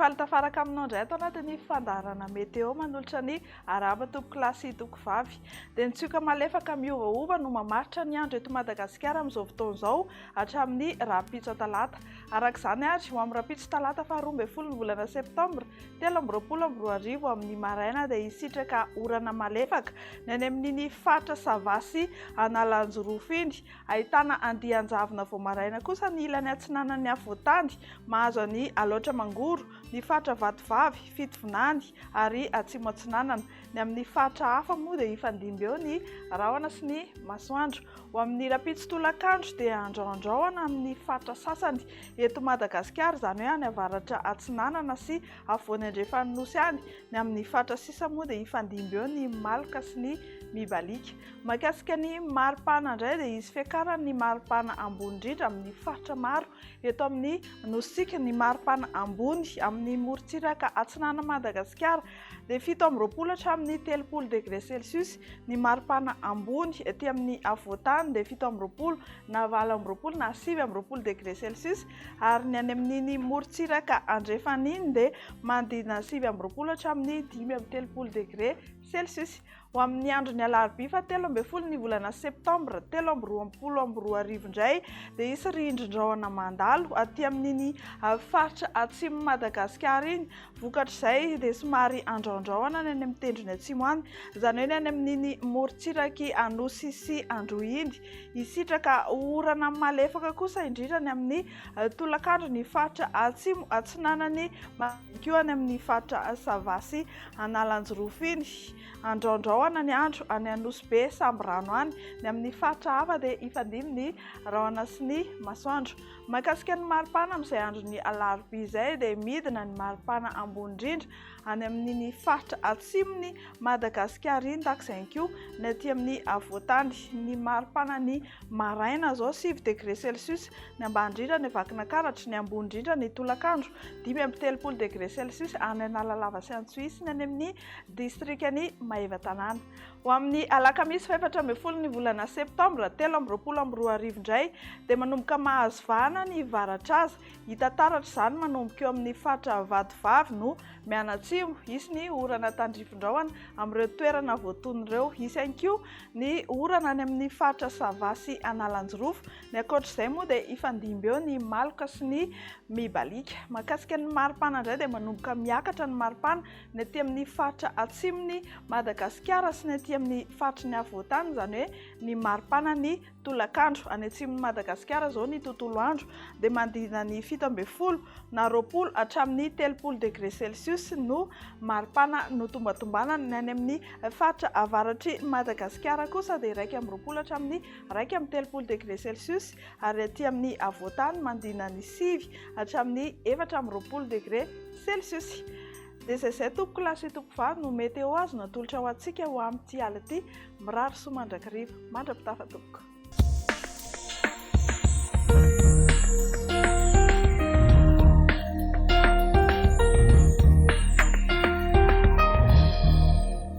fahitafaraka aminao indray ato anatin'ny fandaharana meteo manolotra ny araba toko klasy toko vavy dia nitsioka malefaka miovaova no mamaritra ny andro eto Madagasikara amin'izao fotoana izao hatramin'ny rapitso talata. Araka izany ary ho amin'ny rapitso talata faha 12 ny volana septambra 2024 amin'ny maraina dia hisitraka orana malefaka ny any amin'iny fatra Savasy Analanjorofo iny, ahitana andian-javona vao maraina kosa ny ilany atsinanan'ny afoatany mahazo ny aloatra mangoro, ny fatra Vatovavy, Fitovinany ary Atsimo Atsinanana. Ny amin'ny fatra hafa moa dia hifandimby eo ny rahona sy ny masoandro. Ho amin'ny rapitso tolakandro dia andraondraona amin'ny fatra sasany eto Madagasikara, izany hoe any avaratra atsinanana sy afovoany andrefanosy any. Ny amin'ny fatra sisa moa dia hifandimby eo ny maloka sy ny mibalika. Mahakasika ny maripana indray dia izy fiakarana ny maripana ambony indrindra amin'ny faritra maro eto amin'ny nosika. Ny maripana ambony amin'ny morontsiraka atsinana Madagasikara dia 7 hatramin'ny 30 degré Celsius. Ny maripana ambony ety amin'ny afoatany dia 7 na 8 na 9 degré Celsius, ary ny any amin'iny morontsiraka andrefan'iny dia manodidina 9 hatramin'ny 30 degré Celsius. Ho amin'ny andron'ny alarobia fa 13 ny volana septambra 2022 indray dia hisy rindrin-drahona mandalo aty amin'iny faritra atsimo Madagasikara iny. Vokatr'izay dia somary andraondraona ny any amin'ny tendrony atsimo any, izany hoe ny any amin'iny morontsiraky anosy sy androy iny. Hisitraka orana malefaka kosa indrindra ny amin'ny tolakandro ny faritra atsimo atsinanany koa any amin'ny faritra Savasy Analanjorofo iny. Andraondraona ny andro any Anosy be samby rano any. Ny amin'ny faritra hafa dia hifandimby ny rahona sy ny masoandro. Mahakasika ny maripana amin'izay andron'ny alarobia izay dia midina ny maripana ambony indrindra any amin'iny faritra atsimony Madagasikara iny, takizay koa ny aty amin'ny avoatany. Ny maripana ny maraina zao 7 degré Celsius ny ambany indrindra ny vakinankaratra, ny ambony indrindra ny tolakandro 5 degré Celsius any Analalava sy Antsohiso ny any amin'ny distrikany Maevatanana. Ho amin'ny alakamisy 14 ny volana septambra 2022 indray dia manomboka mahazo vahana ny Varatraza. Hita taratra izany manomboka eo amin'ny fatra Vatovavy no mianatsimo. Hisy ny orana tandrifin-drahona amin'ireo toerana voatonona ireo. Hisy ihany koa ny orana any amin'ny fatra Savasy Analanjorofo. Ny ankoatr'izay moa dia hifandimby eo ny maloka sy ny mibalika. Mahakasika ny maripana indray dia manomboka miakatra ny maripana ny aty amin'ny fatra atsimony Madagasikara sy ny aty amin'ny fatry ny afoatany, izany hoe ny maripana ny tolakandro. Any atsimony Madagasikara zao ny tontolo andro dia manodidina ny 17 na 20 hatramin'ny 30 degré Celsius no maripana no tombatombanana. Ny any amin'ny fatra avaratry Madagasikara kosa dia 20 hatramin'ny 30 degré Celsius, ary aty amin'ny avoatany manodidina ny 9 hatramin'ny 20 degré Celsius. Dia izay toko klasy toko vavy no meteo azo natolotra ho antsika ho amin'ity alina ity. Mirary soa mandrakariva, mandrapitafa tompoko.